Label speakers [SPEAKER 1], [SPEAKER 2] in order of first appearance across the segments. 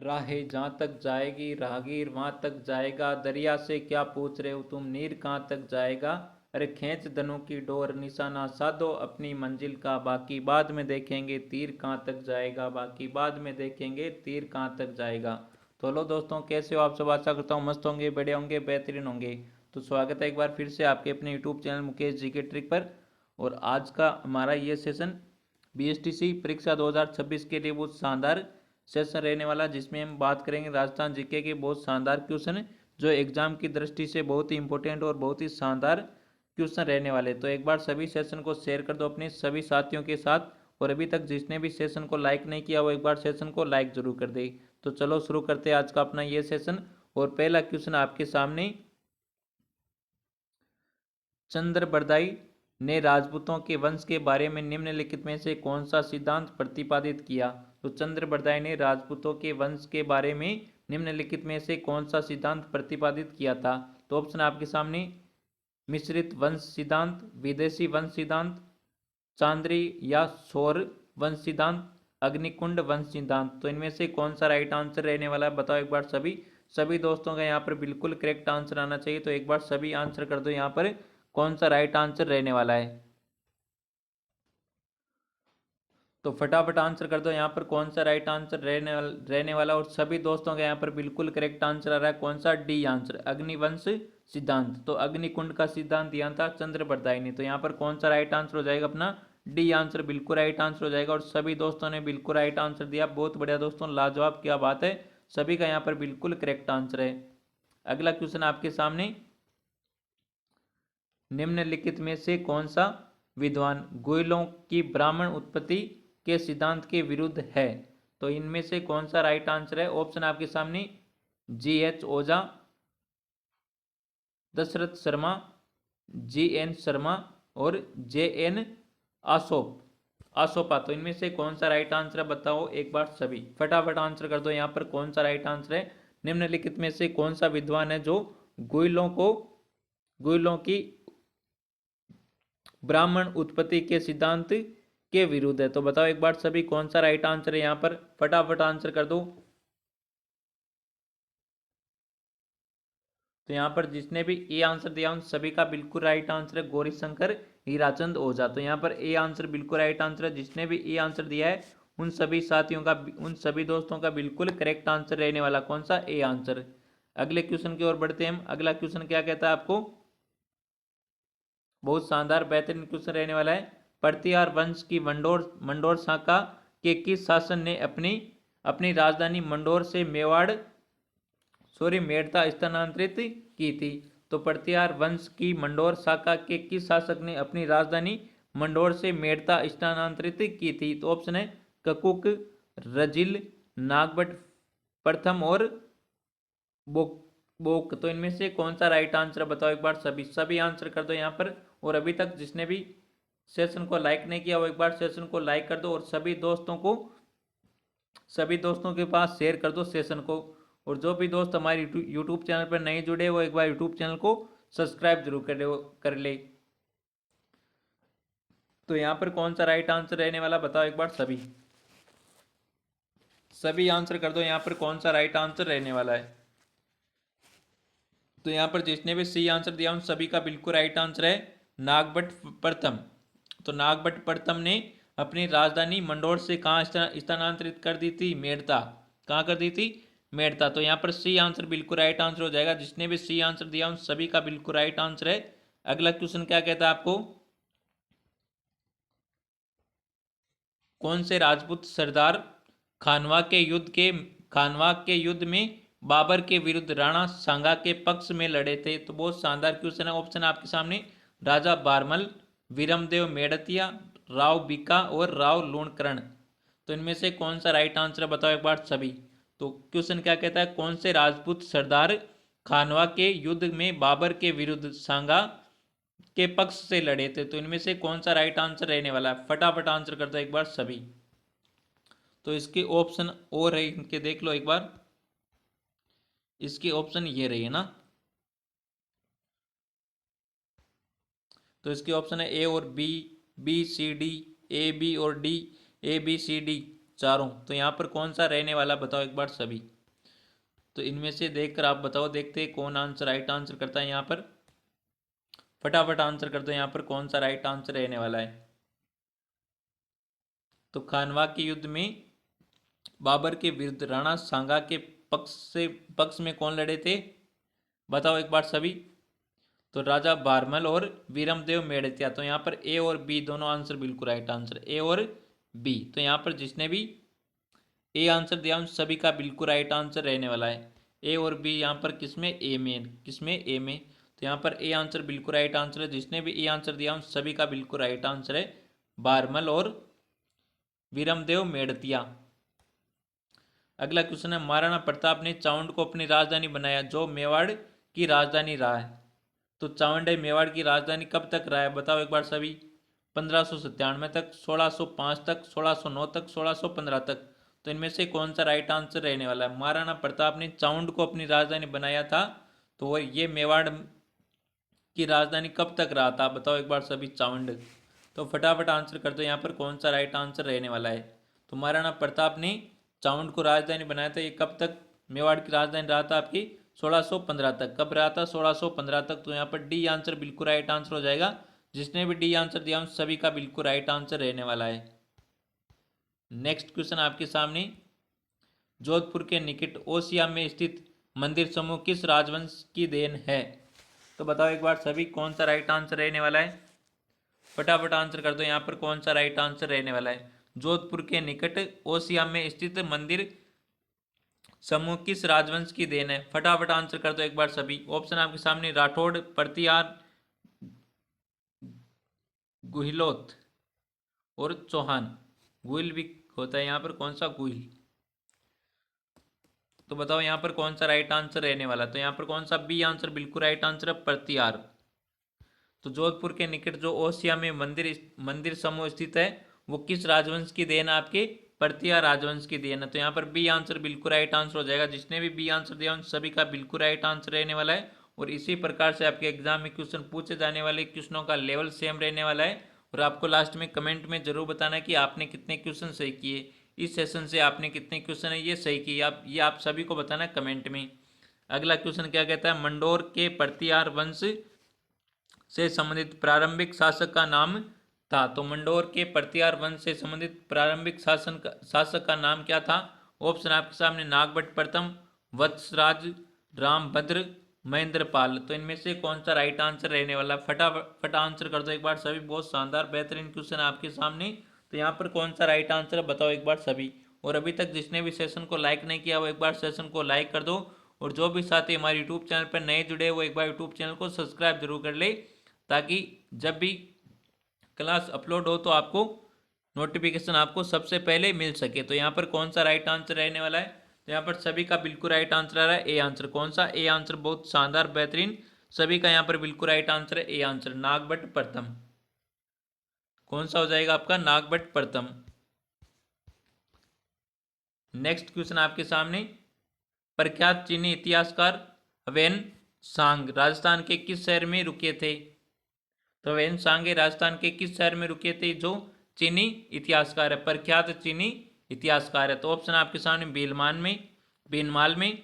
[SPEAKER 1] राहें जहाँ तक जाएगी राहगीर वहाँ तक जाएगा, दरिया से क्या पूछ रहे हो तुम, नीर कहाँ तक जाएगा। अरे खींच धनुष की डोर, निशाना साधो अपनी मंजिल का, बाकी बाद में देखेंगे तीर कहाँ तक जाएगा, बाकी बाद में देखेंगे तीर कहाँ तक जाएगा। तो हेलो दोस्तों, कैसे हो आप सब। आशा करता हूँ मस्त होंगे, बढ़िया होंगे, बेहतरीन होंगे। तो स्वागत है एक बार फिर से आपके अपने यूट्यूब चैनल मुकेश जी के ट्रिक पर। और आज का हमारा ये सेशन बीएसटीसी परीक्षा 2026 के लिए बहुत शानदार सेशन रहने वाला, जिसमें हम बात करेंगे राजस्थान जीके के बहुत शानदार क्वेश्चन जो एग्जाम की दृष्टि से बहुत ही इंपॉर्टेंट और बहुत ही शानदार क्वेश्चन रहने वाले। तो एक बार सभी सेशन को शेयर कर दो अपने सभी साथियों के साथ, और अभी तक जिसने भी सेशन को लाइक नहीं किया वो एक बार सेशन को लाइक जरूर कर दे। तो चलो शुरू करते हैं आज का अपना ये सेशन। और पहला क्वेश्चन आपके सामने, चंद्र बरदाई ने राजपूतों के वंश के बारे में निम्नलिखित में से कौन सा सिद्धांत प्रतिपादित किया। तो चंद्र बरदाई ने राजपूतों के वंश के बारे में निम्नलिखित में से कौन सा सिद्धांत प्रतिपादित किया था। तो ऑप्शन आपके सामने, मिश्रित वंश सिद्धांत, विदेशी वंश सिद्धांत, चांद्री या सौर वंश सिद्धांत, अग्निकुंड वंश सिद्धांत। तो इनमें से कौन सा राइट आंसर रहने वाला है बताओ एक बार सभी। सभी दोस्तों का यहाँ पर बिल्कुल करेक्ट आंसर आना चाहिए। तो एक बार सभी आंसर कर दो यहाँ पर कौन सा राइट आंसर रहने वाला है। तो फटाफट आंसर कर दो यहाँ पर कौन सा राइट आंसर रहने वाला। और सभी दोस्तों का यहाँ पर बिल्कुल करेक्ट आंसर आ रहा है कौन सा, डी आंसर, अग्निवंश सिद्धांत। तो अग्निकुंड का सिद्धांत दिया था चंद्र बरदाई ने। तो यहाँ पर कौन सा राइट आंसर हो जाएगा अपना, डी आंसर बिल्कुल राइट आंसर हो जाएगा। और सभी दोस्तों ने बिल्कुल राइट आंसर दिया, बहुत बढ़िया दोस्तों, लाजवाब, क्या बात है। सभी का यहाँ पर बिल्कुल करेक्ट आंसर है। अगला क्वेश्चन आपके सामने, निम्नलिखित में से कौन सा विद्वान गोयलों की ब्राह्मण उत्पत्ति के सिद्धांत के विरुद्ध है। तो इनमें से कौन सा राइट आंसर है। ऑप्शन आपके सामने, जी एच ओझा, दशरथ शर्मा, जी एन शर्मा और जे एन आसोप आसोपा। तो इनमें से कौन सा राइट आंसर है बताओ एक बार सभी, फटाफट आंसर कर दो यहाँ पर कौन सा राइट आंसर है। निम्नलिखित में से कौन सा विद्वान है जो गोयलों की ब्राह्मण उत्पत्ति के सिद्धांत के विरुद्ध है। तो बताओ एक बार सभी कौन सा राइट आंसर है यहाँ पर, फटाफट आंसर कर दो। तो यहाँ पर जिसने भी ए आंसर दिया उन सभी का बिल्कुल राइट आंसर है गौरी शंकर हीराचंद ओझा। तो यहाँ पर ए आंसर बिल्कुल राइट आंसर है। जिसने भी ए आंसर दिया है उन सभी साथियों का, उन सभी दोस्तों का बिल्कुल करेक्ट आंसर रहने वाला कौन सा, ए आंसर। अगले क्वेश्चन की ओर बढ़ते हैं हम। अगला क्वेश्चन क्या कहता है आपको, बहुत शानदार बेहतरीन क्वेश्चन रहने वाला है। प्रतिहार वंश की मंडोर शाखा के किस शासन ने अपनी अपनी राजधानी मंडोर से मेड़ता स्थानांतरित की थी। तो प्रतिहार वंश की मंडोर शाखा के किस शासक ने अपनी राजधानी मंडोर से मेड़ता स्थानांतरित की थी। तो ऑप्शन है ककुक, रजिल, नागभट्ट प्रथम और बोक बोक। तो इनमें से कौन सा राइट आंसर बताओ एक बार सभी, सभी आंसर कर दो यहाँ पर। और अभी तक जिसने भी सेशन को लाइक नहीं किया वो एक बार सेशन को लाइक कर दो, और सभी दोस्तों के पास शेयर कर दो सेशन को। और जो भी दोस्त हमारे यूट्यूब चैनल पर नहीं जुड़े वो एक बार यूट्यूब चैनल को सब्सक्राइब जरूर कर ले। तो यहाँ पर कौन सा राइट आंसर रहने वाला बताओ एक बार सभी, सभी आंसर कर दो यहाँ पर कौन सा राइट आंसर रहने वाला है। तो यहाँ पर जिसने भी सी आंसर दिया उन सभी का बिल्कुल राइट आंसर है नागभट्ट प्रथम। तो नागभट्ट प्रथम ने अपनी राजधानी मंडोर से कहाँ स्थानांतरित कर दी थी, मेड़ता। कहाँ कर दी थी, मेड़ता। तो यहाँ पर सी आंसर बिल्कुल राइट आंसर हो जाएगा। जिसने भी सी आंसर दिया उन सभी का बिल्कुल राइट आंसर है। अगला क्वेश्चन क्या कहता है आपको, कौन से राजपूत सरदार खानवा के युद्ध में बाबर के विरुद्ध राणा सांगा के पक्ष में लड़े थे। तो बहुत शानदार क्वेश्चन है। ऑप्शन आपके सामने, राजा बारमल, वीरमदेव मेड़तिया, राव बीका और राव लूणकरण। तो इनमें से कौन सा राइट आंसर बताओ एक बार सभी। तो क्वेश्चन क्या कहता है, कौन से राजपूत सरदार खानवा के युद्ध में बाबर के विरुद्ध सांगा के पक्ष से लड़े थे। तो इनमें से कौन सा राइट आंसर रहने वाला है, फटाफट आंसर कर दो एक बार सभी। तो इसके ऑप्शन और है इनके, देख लो एक बार। इसके ऑप्शन ये रही है ना। तो इसके ऑप्शन है ए और B, B C D, A B और D, A B C D, चारों, तो यहाँ पर कौन सा रहने वाला बताओ एक बार सभी। तो इनमें से देखकर आप बताओ, देखते हैं कौन आंसर राइट आंसर करता है यहाँ पर। फटाफट आंसर कर दो यहाँ पर कौन सा राइट आंसर रहने वाला है। तो खानवा के युद्ध में बाबर के विरुद्ध राणा सांगा के पक्ष में कौन लड़े थे बताओ एक बार सभी। तो राजा बारमल और वीरमदेव मेड़तिया। तो यहाँ पर ए और बी दोनों आंसर बिल्कुल राइट आंसर, ए और बी। तो यहाँ पर जिसने भी ए आंसर दिया उन सभी का बिल्कुल राइट आंसर रहने वाला है। ए और बी यहाँ पर किसमें, ए में, किसमें, ए में। तो यहाँ पर ए आंसर बिल्कुल राइट आंसर है। जिसने भी ए आंसर दिया उन सभी का बिल्कुल राइट आंसर है, बारमल और वीरमदेव मेड़तिया। अगला क्वेश्चन है, महाराणा प्रताप ने चावंड को अपनी राजधानी बनाया जो मेवाड़ की राजधानी रहा है। तो चावंड मेवाड़ की राजधानी कब तक रहा है बताओ एक बार सभी। 1597 तक, 1605 तक, 1609 तक, 1615 तक। तो इनमें से कौन सा राइट आंसर रहने वाला है। महाराणा प्रताप ने चावंड को अपनी राजधानी बनाया था, तो ये मेवाड़ की राजधानी कब तक रहा था बताओ एक बार सभी, चावंड। तो फटाफट आंसर कर दो यहाँ पर कौन सा राइट आंसर रहने वाला है। तो महाराणा प्रताप ने चावंड को राजधानी बनाया था, ये कब तक मेवाड़ की राजधानी रहा था आपकी, 1615 तक। कब रहा था, 1615 तक। तो यहाँ पर डी आंसर बिल्कुल राइट आंसर हो जाएगा। जिसने भी डी आंसर दिया उन सभी का बिल्कुल राइट आंसर रहने वाला है। नेक्स्ट क्वेश्चन आपके सामने, जोधपुर के निकट ओसिया में स्थित मंदिर समूह किस राजवंश की देन है। तो बताओ एक बार सभी कौन सा राइट आंसर रहने वाला है। फटाफट आंसर कर दो यहाँ पर कौन सा राइट आंसर रहने वाला है। जोधपुर के निकट ओसिया में स्थित मंदिर समूह किस राजवंश की देन है। फटाफट आंसर कर दो एक बार सभी। ऑप्शन आपके सामने, राठौड़, प्रतिहार, गुहिलोत और चौहान। गुहिल भी होता है यहाँ पर, कौन सा, गुहिल। तो बताओ यहाँ पर कौन सा राइट आंसर रहने वाला। तो यहाँ पर कौन सा, बी आंसर बिल्कुल राइट आंसर है, प्रतिहार। तो जोधपुर के निकट जो ओसिया में मंदिर समूह स्थित है वो किस राजवंश की देन है आपके, प्रतिहार राजवंश की देन है। तो यहाँ पर बी आंसर बिल्कुल राइट आंसर हो जाएगा। जिसने भी बी आंसर दिया उन सभी का बिल्कुल राइट आंसर रहने वाला है। और इसी प्रकार से आपके एग्जाम में क्वेश्चन पूछे जाने वाले क्वेश्चनों का लेवल सेम रहने वाला है। और आपको लास्ट में कमेंट में जरूर बताना कि आपने कितने क्वेश्चन सही किए, इस सेशन से आपने कितने क्वेश्चन है ये सही किए, ये आप सभी को बताना कमेंट में। अगला क्वेश्चन क्या कहता है, मंडोर के प्रतिहार वंश से संबंधित प्रारंभिक शासक का नाम था। तो मंडोर के प्रतिहार वंश से संबंधित प्रारंभिक शासक का नाम क्या था। ऑप्शन आपके सामने, नागभट्ट प्रथम, वत्सराज, रामभद्र, महेंद्रपाल। तो इनमें से कौन सा राइट आंसर रहने वाला। फटाफट आंसर कर दो एक बार सभी। बहुत शानदार बेहतरीन क्वेश्चन है आपके सामने। तो यहाँ पर कौन सा राइट आंसर है बताओ एक बार सभी। और अभी तक जिसने भी सेशन को लाइक नहीं किया वो एक बार सेशन को लाइक कर दो। और जो भी साथी हमारे यूट्यूब चैनल पर नए जुड़े वो एक बार यूट्यूब चैनल को सब्सक्राइब जरूर कर ले, ताकि जब भी क्लास अपलोड हो तो आपको नोटिफिकेशन आपको सबसे पहले मिल सके। तो यहाँ पर कौन सा राइट आंसर रहने वाला है। तो यहाँ पर सभी का बिल्कुल राइट आंसर आ रहा है, ए आंसर। कौन सा, ए आंसर। बहुत शानदार बेहतरीन, सभी का यहाँ पर बिल्कुल राइट आंसर है, ए आंसर, नागभट्ट प्रथम। कौन सा हो जाएगा आपका, नागभट्ट प्रथम। नेक्स्ट क्वेश्चन आपके सामने, प्रख्यात चीनी इतिहासकार ह्वेन सांग राजस्थान के किस शहर में रुके थे। तो ह्वेन सांगे राजस्थान के किस शहर में रुके थे, जो चीनी इतिहासकार है, प्रख्यात चीनी इतिहासकार है। तो ऑप्शन आपके सामने, बीनमाल में,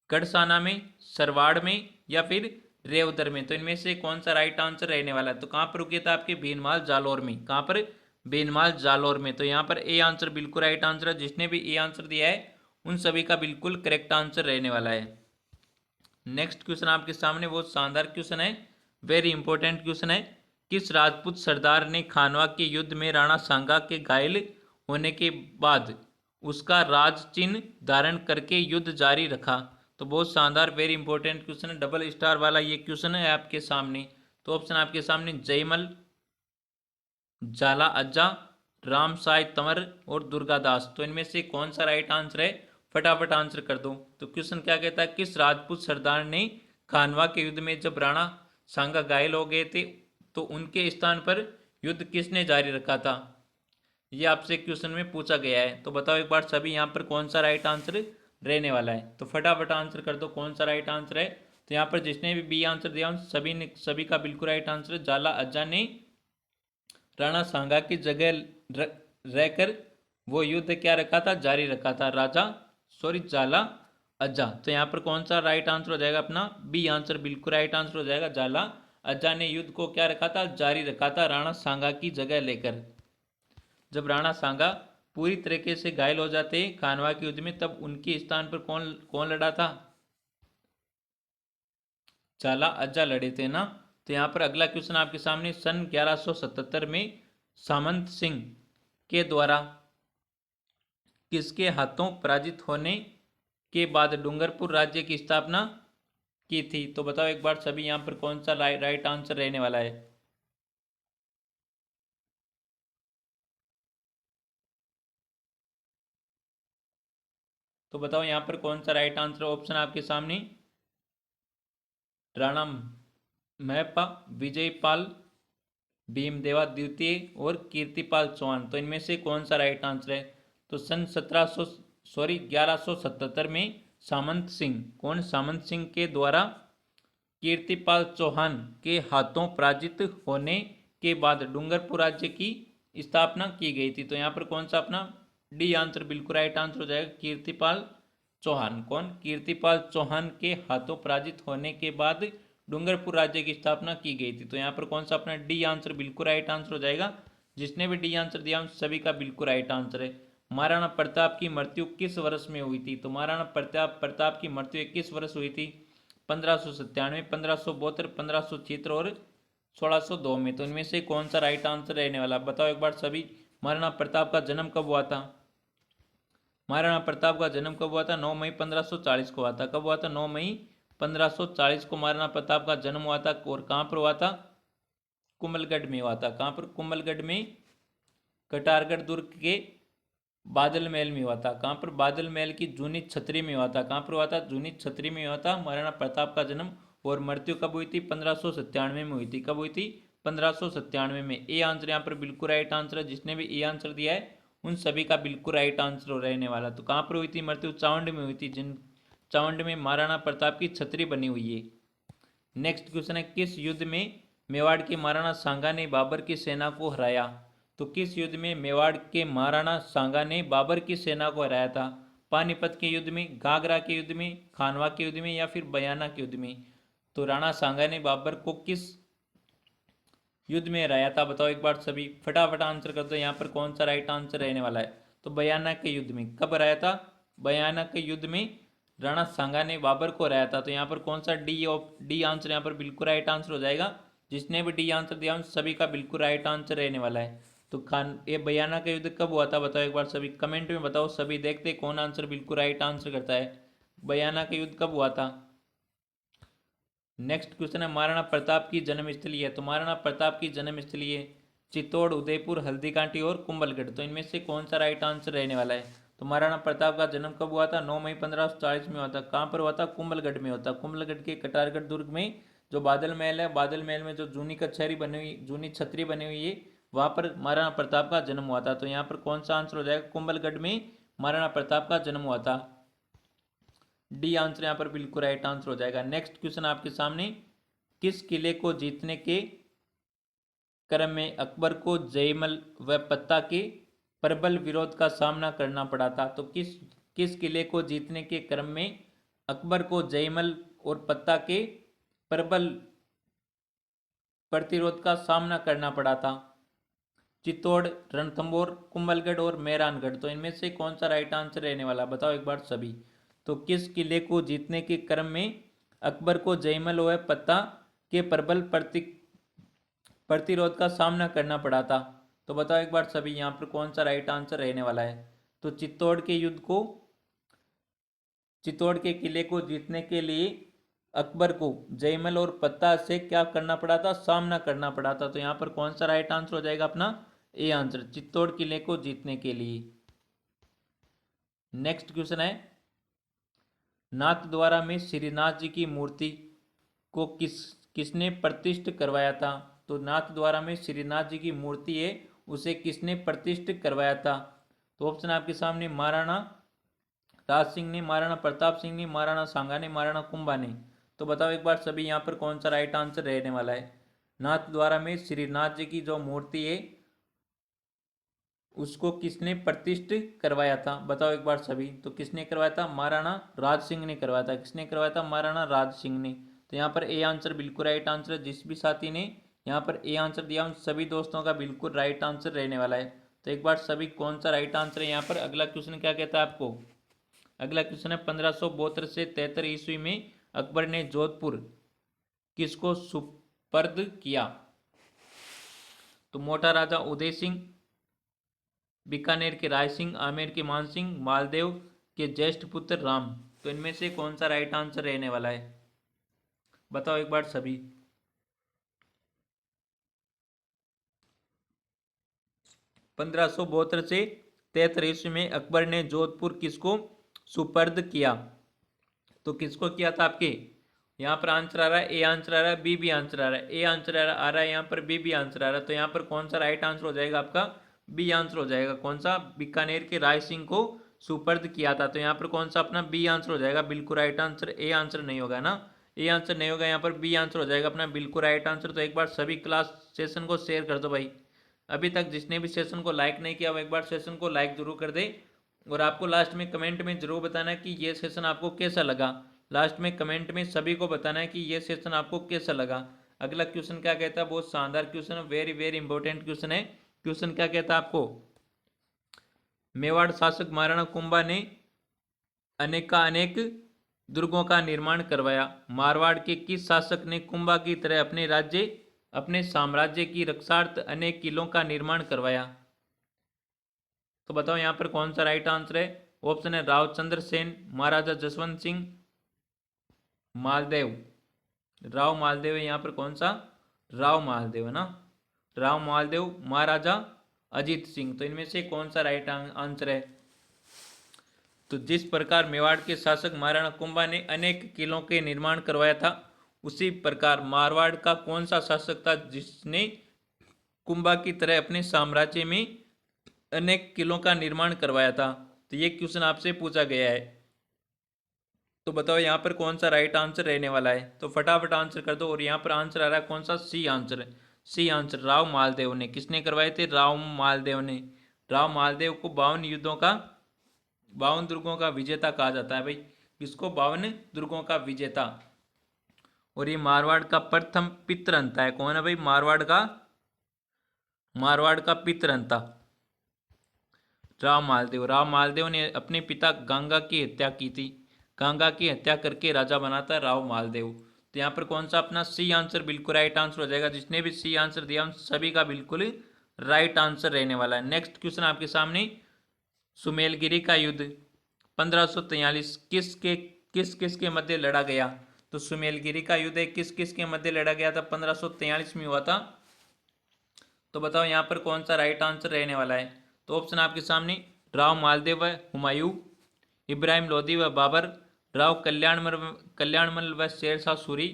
[SPEAKER 1] गढ़साना में, सरवाड़ में या फिर रेवदर में। तो इनमें से कौन सा राइट आंसर रहने वाला है। तो कहाँ पर रुके थे आपके, बीनमाल जालौर में। कहाँ पर, बीनमाल जालौर में। तो यहाँ पर ए आंसर बिल्कुल राइट आंसर है। जिसने भी ए आंसर दिया है उन सभी का बिल्कुल करेक्ट आंसर रहने वाला है। नेक्स्ट क्वेश्चन आपके सामने बहुत शानदार क्वेश्चन है, वेरी इंपॉर्टेंट क्वेश्चन है। किस राजपूत सरदार ने खानवा के युद्ध में राणा सांगा के घायल होने के बाद उसका राज चिन्ह धारण करके युद्ध जारी रखा। तो बहुत शानदार वेरी इंपॉर्टेंट क्वेश्चन है, डबल स्टार वाला ये क्वेश्चन है आपके सामने। तो ऑप्शन आपके सामने, जयमल, जाला अज्जा, राम साय तंवर और दुर्गादास। तो इनमें से कौन सा राइट आंसर है, फटाफट आंसर कर दो। तो क्वेश्चन क्या कहता है, किस राजपूत सरदार ने खानवा के युद्ध में जब राणा सांगा घायल हो गए थे तो उनके स्थान पर युद्ध किसने जारी रखा था। ये आपसे क्वेश्चन में पूछा गया है। तो बताओ एक बार सभी यहाँ पर कौन सा राइट आंसर रहने वाला है। तो फटाफट आंसर कर दो कौन सा राइट आंसर है। तो यहाँ पर जिसने भी बी आंसर दिया उन सभी का बिल्कुल राइट आंसर, जाला अज्जा ने राणा सांगा की जगह रहकर वो युद्ध क्या रखा था, जारी रखा था, राजा सॉरी जाला अज्जा। तो यहाँ पर कौन सा राइट आंसर हो जाएगा अपना, बी आंसर बिल्कुल राइट आंसर हो जाएगा। जाला अज्जा ने युद्ध को क्या रखा था, जारी रखा था राणा सांगा की जगह लेकर। जब राणा सांगा पूरी तरीके से घायल हो जाते खानवा के युद्ध में, तब उनके स्थान पर कौन कौन लड़ा था, जाला अज्जा लड़े थे ना। तो यहाँ पर अगला क्वेश्चन आपके सामने, सन 1177 में सामंत सिंह के द्वारा किसके हाथों पराजित होने के बाद डूंगरपुर राज्य की स्थापना की थी। तो बताओ एक बार सभी, यहाँ पर कौन सा राइट आंसर रहने वाला है। तो बताओ यहाँ पर कौन सा राइट आंसर, ऑप्शन आपके सामने, राणा महपा, विजयपाल भीमदेवा द्वितीय और कीर्तिपाल चौहान। तो इनमें से कौन सा राइट आंसर है। तो सन 1177 में सामंत सिंह, कौन, सामंत सिंह के द्वारा कीर्तिपाल चौहान के हाथों पराजित होने के बाद डूंगरपुर राज्य की स्थापना की गई थी। तो यहाँ पर कौन सा अपना डी आंसर बिल्कुल राइट आंसर हो जाएगा, कीर्तिपाल चौहान। कौन, कीर्तिपाल चौहान के हाथों पराजित होने के बाद डूंगरपुर राज्य की स्थापना की गई थी। तो यहाँ पर कौन सा अपना डी आंसर बिल्कुल राइट आंसर हो जाएगा। जिसने भी डी आंसर दिया उन सभी का बिल्कुल राइट आंसर है। महाराणा प्रताप की मृत्यु किस वर्ष में हुई थी। तो महाराणा प्रताप की मृत्यु किस वर्ष हुई थी, 1597, 1572, 1576 और 1602 में। तो इनमें से कौन सा राइट आंसर रहने वाला, बताओ एक बार सभी। महाराणा प्रताप का जन्म कब हुआ था। महाराणा प्रताप का जन्म कब हुआ था, 9 मई 1540 को हुआ था। कब हुआ था, 9 मई 1540 को महाराणा प्रताप का जन्म हुआ था। और कहाँ पर हुआ था, कुंभलगढ़ में हुआ था। कहाँ पर, कुंभलगढ़ में कटारगढ़ दुर्ग के बादल महल में हुआ था। कहाँ पर, बादल महल की जूनी छतरी में हुआ था। कहाँ पर हुआ था, जूनी छतरी में हुआ था महाराणा प्रताप का जन्म। और मृत्यु कब हुई थी, 1597 में हुई थी। कब हुई थी, 1597 में। ए आंसर यहाँ पर बिल्कुल राइट आंसर है। जिसने भी ए आंसर दिया है उन सभी का बिल्कुल राइट आंसर रहने वाला। तो कहाँ पर हुई थी मृत्यु, चावंड में हुई थी। जिन चावंड में महाराणा प्रताप की छतरी बनी हुई है। नेक्स्ट क्वेश्चन है, किस युद्ध में मेवाड़ के महाराणा सांगा ने बाबर की सेना को हराया। तो किस युद्ध में मेवाड़ के महाराणा सांगा ने बाबर की सेना को हराया था। पानीपत के युद्ध में, घाघरा के युद्ध में, खानवा के युद्ध में या फिर बयाना के युद्ध में। तो राणा सांगा ने बाबर को किस युद्ध में हराया था, बताओ एक बार सभी, फटाफट आंसर कर दो। यहाँ पर कौन सा राइट आंसर रहने वाला है। तो बयाना के युद्ध में। कब हराया था, बयाना के युद्ध में राणा सांगा ने बाबर को हराया था। तो यहाँ पर कौन सा डी आंसर यहाँ पर बिल्कुल राइट आंसर हो जाएगा। जिसने भी डी आंसर दिया उन सभी का बिल्कुल राइट आंसर रहने वाला है। तो ये बयाना का युद्ध कब हुआ था, बताओ एक बार सभी, कमेंट में बताओ सभी, देखते कौन आंसर बिल्कुल राइट आंसर करता है। बयाना का युद्ध कब हुआ था। नेक्स्ट क्वेश्चन है, महाराणा प्रताप की जन्मस्थली है। तो महाराणा प्रताप की जन्मस्थली है चित्तौड़, उदयपुर, हल्दीकाठी और कुंभलगढ़। तो इनमें से कौन सा राइट आंसर रहने वाला है। तो महाराणा प्रताप का जन्म कब हुआ था, 9 मई 1540 में हुआ था। कहाँ पर हुआ था, कुंभलगढ़ में होता। कुंभलगढ़ के कटारगढ़ दुर्ग में जो बादल महल है, बादल महल में जो जूनी कचहरी बनी हुई, जूनी छतरी बनी हुई है, वहाँ पर महाराणा प्रताप का जन्म हुआ था। तो यहाँ पर कौन सा आंसर हो जाएगा, कुंभलगढ़ में महाराणा प्रताप का जन्म हुआ था। डी आंसर यहाँ पर बिल्कुल राइट आंसर हो जाएगा। नेक्स्ट क्वेश्चन आपके सामने, किस किले को जीतने के क्रम में अकबर को जयमल व पत्ता के प्रबल विरोध का सामना करना पड़ा था। तो किस किले को जीतने के क्रम में अकबर को जयमल और पत्ता के प्रबल प्रतिरोध का सामना करना पड़ा था। चित्तौड़, रणथंभौर, कुंभलगढ़ और मेहरानगढ़। तो इनमें से कौन सा राइट आंसर रहने वाला, बताओ एक बार सभी। तो किस किले को जीतने के क्रम में अकबर को जयमल व पत्ता के प्रबल प्रतिरोध का सामना करना पड़ा था। तो बताओ एक बार सभी, यहाँ पर कौन सा राइट आंसर रहने वाला है। तो चित्तौड़ के किले को जीतने के लिए अकबर को जयमल और पत्ता से क्या करना पड़ा था, सामना करना पड़ा था। तो यहाँ पर कौन सा राइट आंसर हो जाएगा अपना, ए आंसर, चित्तौड़ किले को जीतने के लिए। नेक्स्ट क्वेश्चन है, नाथद्वारा में श्रीनाथ जी की मूर्ति को किसने प्रतिष्ठित करवाया था। तो नाथद्वारा में श्रीनाथ जी की मूर्ति है, उसे किसने प्रतिष्ठित करवाया था। तो ऑप्शन आपके सामने, महाराणा राज सिंह ने, महाराणा प्रताप सिंह ने, महाराणा सांगा ने, महाराणा कुंभा ने। तो बताओ एक बार सभी, यहाँ पर कौन सा राइट आंसर रहने वाला है। नाथद्वारा में श्रीनाथ जी की जो मूर्ति है उसको किसने प्रतिष्ठित करवाया था, बताओ एक बार सभी। तो किसने करवाया था, महाराणा राज सिंह ने करवाया था। किसने करवाया था, महाराणा राज सिंह ने। तो यहाँ पर ए आंसर बिल्कुल राइट आंसर। जिस भी साथी ने यहाँ पर ए आंसर दिया उन सभी दोस्तों का बिल्कुल राइट आंसर रहने वाला है। तो एक बार सभी कौन सा राइट आंसर है यहाँ पर। अगला क्वेश्चन क्या कहता है आपको। अगला क्वेश्चन है 1572 से 73 ईस्वी में अकबर ने जोधपुर किसको सुपर्द किया। तो मोटा राजा उदय सिंह, बीकानेर के राय सिंह, आमेर के मान सिंह, मालदेव के ज्येष्ठ पुत्र राम। तो इनमें से कौन सा राइट आंसर रहने वाला है, बताओ एक बार सभी। 1572 से 73 ईस्वी में अकबर ने जोधपुर किसको सुपर्द किया। तो किसको किया था आपके यहाँ पर आंसर आ रहा है, ए आंसर आ रहा है, बी आंसर आ रहा है। ए आंसर आ रहा है यहाँ पर, बी आंसर आ रहा है। तो यहाँ पर कौन सा राइट आंसर हो जाएगा आपका, बी आंसर हो जाएगा। कौन सा, बीकानेर के राय सिंह को सुपर्द किया था। तो यहाँ पर कौन सा अपना बी आंसर हो जाएगा बिल्कुल राइट आंसर। ए आंसर नहीं होगा ना, ए आंसर नहीं होगा, यहाँ पर बी आंसर हो जाएगा अपना बिल्कुल राइट आंसर। तो एक बार सभी क्लास सेशन को शेयर कर दो भाई। अभी तक जिसने भी सेशन को लाइक नहीं किया वो एक बार सेशन को लाइक जरूर कर दे। और आपको लास्ट में कमेंट में जरूर बताना कि ये सेशन आपको कैसा लगा। लास्ट में कमेंट में सभी को बताना है कि ये सेशन आपको कैसा लगा। अगला क्वेश्चन क्या कहता है, बहुत शानदार क्वेश्चन है, वेरी वेरी इंपॉर्टेंट क्वेश्चन है। क्वेश्चन क्या कहता है आपको, मेवाड़ शासक महाराणा कुंभा ने अनेक दुर्गों का निर्माण करवाया। मारवाड़ के किस शासक ने कुंभा की तरह अपने साम्राज्य की रक्षार्थ अनेक किलों का निर्माण करवाया। तो बताओ यहाँ पर कौन सा राइट आंसर है। ऑप्शन है रावचंद्र सेन, महाराजा जसवंत सिंह, मालदेव। राव मालदेव है यहाँ पर, कौन सा, राव मालदेव है ना, राव मालदेव, महाराजा अजीत सिंह। तो इनमें से कौन सा राइट आंसर है। तो जिस प्रकार मेवाड़ के शासक महाराणा कुंभा ने अनेक किलों के निर्माण करवाया था, उसी प्रकार मारवाड़ का कौन सा शासक था जिसने कुंभा की तरह अपने साम्राज्य में अनेक किलों का निर्माण करवाया था। तो ये क्वेश्चन आपसे पूछा गया है। तो बताओ यहाँ पर कौन सा राइट आंसर रहने वाला है। तो फटाफट आंसर कर दो। और यहाँ पर आंसर आ रहा है कौन सा, सी आंसर है। सी आंसर, राव मालदेव ने। किसने करवाए थे, राव मालदेव ने। राव मालदेव को 52 दुर्गों का विजेता कहा जाता है भाई। किसको, 52 दुर्गों का विजेता। और ये मारवाड़ का प्रथम पितरंता है। कौन है भाई, मारवाड़ का पितरंता राव मालदेव ने अपने पिता गंगा की हत्या की थी। गंगा की हत्या करके राजा बनाता है राव मालदेव। तो यहाँ पर कौन सा अपना सी आंसर बिल्कुल राइट आंसर हो जाएगा। जिसने भी सी आंसर दिया उन सभी का बिल्कुल राइट आंसर रहने वाला है। नेक्स्ट क्वेश्चन आपके सामने, सुमेलगिरी का युद्ध 1543 किस किस के मध्य लड़ा गया। तो सुमेलगिरी का युद्ध किस किस के मध्य लड़ा गया था, 1543 में हुआ था। तो बताओ यहाँ पर कौन सा राइट आंसर रहने वाला है। तो ऑप्शन आपके सामने, राव मालदेव व हुमायूं, इब्राहिम लोदी व बाबर, राव कल्याणमल व शेरशाह सूरी,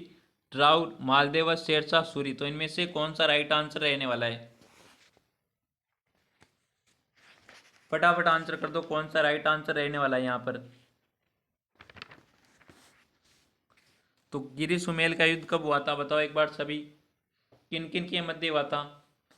[SPEAKER 1] राव मालदेव व शेरशाह सूरी। तो इनमें से कौन सा राइट आंसर रहने वाला है, फटाफट आंसर कर दो। कौन सा राइट आंसर रहने वाला है यहाँ पर। तो गिरी सुमेल का युद्ध कब हुआ था, बताओ एक बार सभी। किन किन के मध्य हुआ था।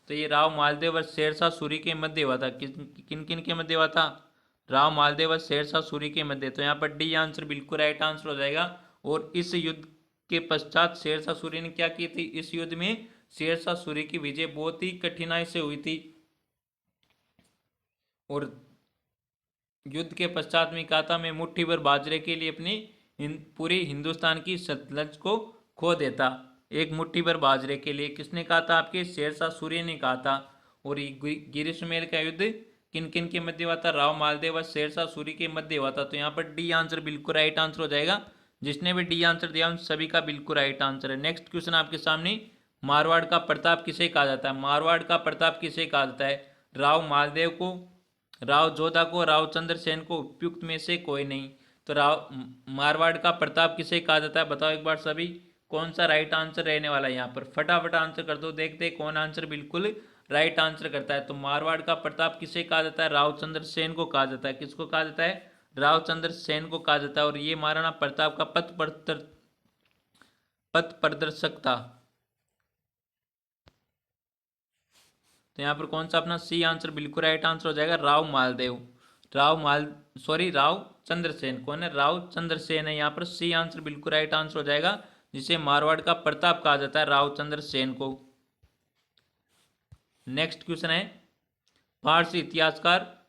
[SPEAKER 1] तो ये राव मालदेव और शेरशाह सूरी के मध्य हुआ था। किन किन के मध्य हुआ था, राव मालदेव और शेरशाह सूरी के मध्य। तो यहाँ पर डी आंसर बिल्कुल राइट आंसर हो जाएगा। और इस युद्ध के पश्चात शेरशाह सूरी ने क्या की थी, इस युद्ध में शेरशाह सूरी की विजय बहुत ही कठिनाई से हुई थी। और युद्ध के पश्चात में कहा था, मैं मुट्ठी भर बाजरे के लिए अपनी पूरी हिंदुस्तान की सतलज को खो देता। एक मुट्ठी भर बाजरे के लिए, किसने कहा था, आपके शेरशाह सूरी ने कहा था। और गिरी सुमेल का युद्ध किन किन के मध्य हुआ था, राव मालदेव व शेरशाह सूरी के मध्य हुआ था। तो यहाँ पर डी आंसर बिल्कुल राइट आंसर हो जाएगा। जिसने भी डी आंसर दिया उन सभी का बिल्कुल राइट आंसर है। नेक्स्ट क्वेश्चन आपके सामने, मारवाड़ का प्रताप किसे कहा जाता है। मारवाड़ का प्रताप किसे कहा जाता है, राव मालदेव को, राव जोधा को, राव चंद्र सेन को, उपयुक्त में से कोई नहीं। तो मारवाड़ का प्रताप किसे कहा जाता है, बताओ एक बार सभी। कौन सा राइट आंसर रहने वाला है यहाँ पर, फटाफट आंसर कर दो। देखते हैं कौन आंसर बिल्कुल राइट आंसर करता है। तो मारवाड़ का प्रताप किसे कहा जाता है, रावचंद्र सेन को कहा जाता है। किसको कहा जाता है, रावचंद्र सेन को कहा जाता है। और ये महाराणा प्रताप का पथ प्रदर्शक था। तो यहाँ पर कौन सा अपना सी आंसर बिल्कुल राइट आंसर हो जाएगा, राव मालदेव। राव चंद्रसेन। कौन है? राव चंद्रसेन है। यहाँ पर सी आंसर बिल्कुल राइट आंसर हो जाएगा, जिसे मारवाड़ का प्रताप कहा जाता है, राव चंद्रसेन को। नेक्स्ट क्वेश्चन है, फारसी इतिहासकार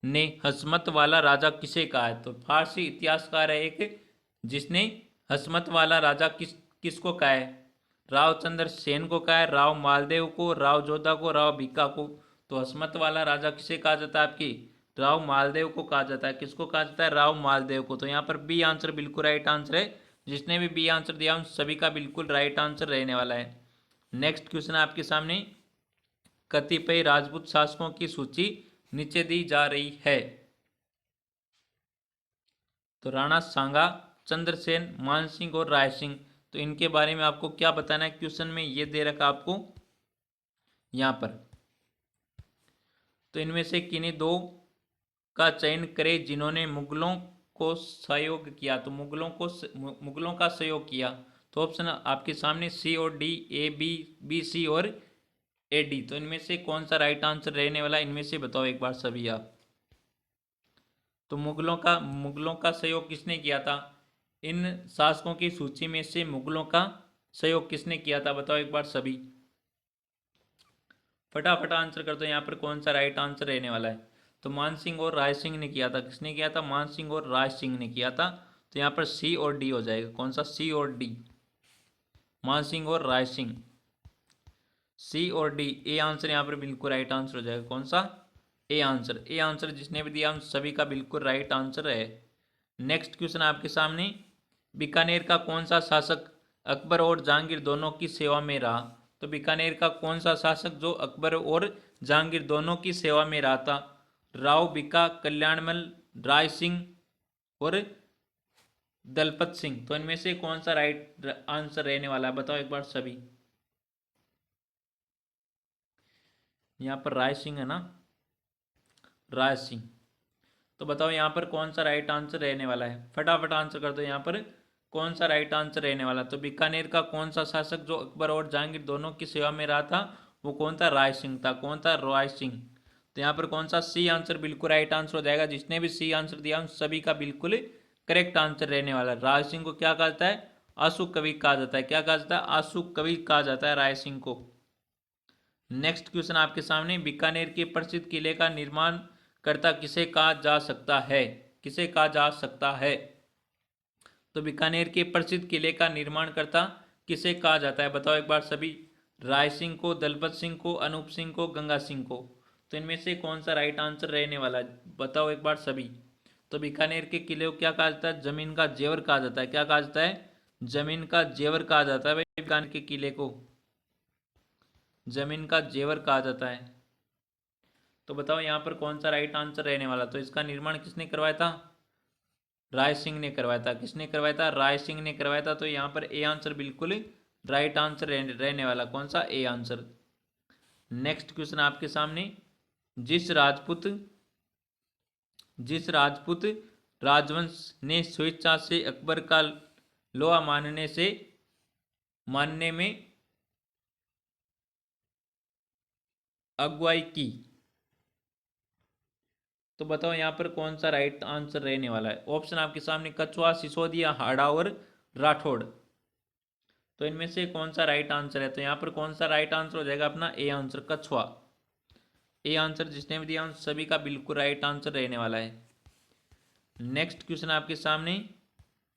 [SPEAKER 1] ने हसमत वाला राजा किसे कहा है? तो फारसी इतिहासकार है एक, जिसने हसमत वाला राजा किसको कहा है? राव चंद्रसेन को कहा है, राव मालदेव को, राव जोधा को, राव भिक्का को। तो हसमत वाला राजा किसे कहा जाता है? आपकी राव मालदेव को कहा जाता है। किसको कहा जाता है? राव मालदेव को। तो यहाँ पर बी आंसर बिल्कुल राइट आंसर है। जिसने भी बी आंसर दिया उन सभी का बिल्कुल राइट आंसर रहने वाला है। नेक्स्ट क्वेश्चन आपके सामने, कतिपय राजपूत शासकों की सूची नीचे दी जा रही है। तो राणा सांगा, चंद्रसेन, मानसिंह और राय सिंह। तो इनके बारे में आपको क्या बताना है? क्वेश्चन में ये दे रखा आपको यहां पर। तो इनमें से किन्हीं दो का चयन करें जिन्होंने मुगलों को सहयोग किया। तो मुगलों का सहयोग किया। तो ऑप्शन आपके सामने सी और डी, ए बी सी और ए डी। तो इनमें से कौन सा राइट आंसर रहने वाला है? इनमें से बताओ एक बार सभी आप। तो मुगलों का सहयोग किसने किया था? इन शासकों की सूची में से मुगलों का सहयोग किसने किया था? बताओ एक बार सभी, फटाफट आंसर कर दो। यहाँ पर कौन सा राइट आंसर रहने वाला है? तो मानसिंह और राय सिंह ने किया था। किसने किया था? मानसिंह और राय सिंह ने किया था। तो यहाँ पर सी और डी हो जाएगा। कौन सा? सी और डी, मानसिंह और राय सिंह। सी और डी, ए आंसर यहाँ पर बिल्कुल राइट आंसर हो जाएगा। कौन सा? A answer. ए आंसर जिसने भी दिया उन सभी का बिल्कुल राइट आंसर है। नेक्स्ट क्वेश्चन आपके सामने, बीकानेर का कौन सा शासक अकबर और जहांगीर दोनों की सेवा में रहा? तो बीकानेर का कौन सा शासक जो अकबर और जहांगीर दोनों की सेवा में रहा था? राव भिक्का, कल्याणमल, राय सिंह और दलपत सिंह। तो इनमें से कौन सा राइट आंसर रहने वाला है? बताओ एक बार सभी। यहाँ पर राय सिंह है ना, राय सिंह। तो बताओ यहाँ पर कौन सा राइट आंसर रहने वाला है? फटाफट आंसर कर दो। यहाँ पर कौन सा राइट आंसर रहने वाला? तो बीकानेर का कौन सा शासक जो अकबर और जहांगीर दोनों की सेवा में रहा था, वो कौन था? राय सिंह था। कौन था? राय सिंह। तो यहाँ पर कौन सा? सी आंसर बिल्कुल राइट आंसर हो जाएगा। जिसने भी सी आंसर दिया उन सभी का बिल्कुल करेक्ट आंसर रहने वाला है। राय सिंह को क्या कहा जाता है? आंसू कवि कहा जाता है। क्या कहा जाता है? आंसू कवि कहा जाता है राय सिंह को। नेक्स्ट क्वेश्चन आपके सामने, बीकानेर के प्रसिद्ध किले का निर्माण कर्ता किसे कहा जा सकता है? किसे कहा जा सकता है? तो बीकानेर के प्रसिद्ध किले का निर्माण कर्ता किसे कहा जाता है? बताओ एक बार सभी। राय सिंह को, दलपत सिंह को, अनूप सिंह को, गंगा सिंह को। तो इनमें से कौन सा राइट आंसर रहने वाला है? बताओ एक बार सभी। तो बीकानेर के किले को क्या कहा जाता है? जमीन का जेवर कहा जाता है। क्या कहा जाता है? जमीन का जेवर कहा जाता है भाई। बीकानेर के किले को जमीन का जेवर कहा जाता है। तो बताओ यहाँ पर कौन सा राइट आंसर रहने वाला? तो इसका निर्माण किसने करवाया था? राय सिंह ने करवाया था। किसने करवाया था? राय सिंह ने करवाया था। तो यहाँ पर ए आंसर बिल्कुल राइट आंसर रहने वाला। कौन सा? A answer. नेक्स्ट क्वेश्चन आपके सामने, जिस राजपूत राजवंश ने स्वेच्छा से अकबर का लोहा मानने में अगुवाई की, तो बताओ यहाँ पर कौन सा राइट आंसर रहने वाला है? ऑप्शन आपके सामने कछुआ, सिसोदिया, हाड़ा और राठौड़। तो इनमें से कौन सा राइट आंसर है? तो यहाँ पर कौन सा राइट आंसर हो जाएगा? अपना ए आंसर, कछुआ। ए आंसर जिसने भी दिया उन सभी का बिल्कुल राइट आंसर रहने वाला है। नेक्स्ट क्वेश्चन आपके सामने,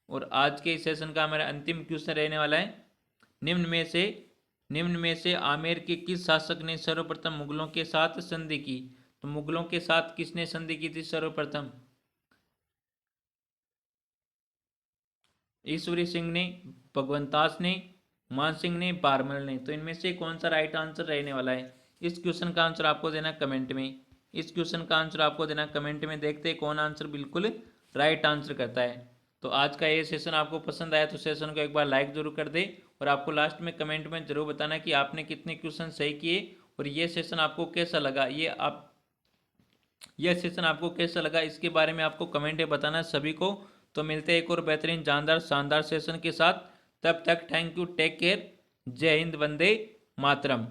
[SPEAKER 1] और आज के इस सेशन का हमारा अंतिम क्वेश्चन रहने वाला है, निम्न में से आमेर के किस शासक ने सर्वप्रथम मुगलों के साथ संधि की? तो मुगलों के साथ किसने संधि की थी सर्वप्रथम? ईश्वरी सिंह ने, भगवंतास ने, मानसिंह ने, बारमल ने। तो इनमें से कौन सा राइट आंसर रहने वाला है? इस क्वेश्चन का आंसर आपको देना कमेंट में। इस क्वेश्चन का आंसर आपको देना कमेंट में। देखते हैं कौन आंसर बिल्कुल राइट आंसर करता है। तो आज का ये सेशन आपको पसंद आया तो सेशन को एक बार लाइक जरूर कर दे, और आपको लास्ट में कमेंट में जरूर बताना कि आपने कितने क्वेश्चन सही किए और ये सेशन आपको कैसा लगा। यह सेशन आपको कैसा लगा इसके बारे में आपको कमेंट में बताना है सभी को। तो मिलते हैं एक और बेहतरीन जानदार शानदार सेशन के साथ। तब तक थैंक यू, टेक केयर, जय हिंद, वंदे मातरम।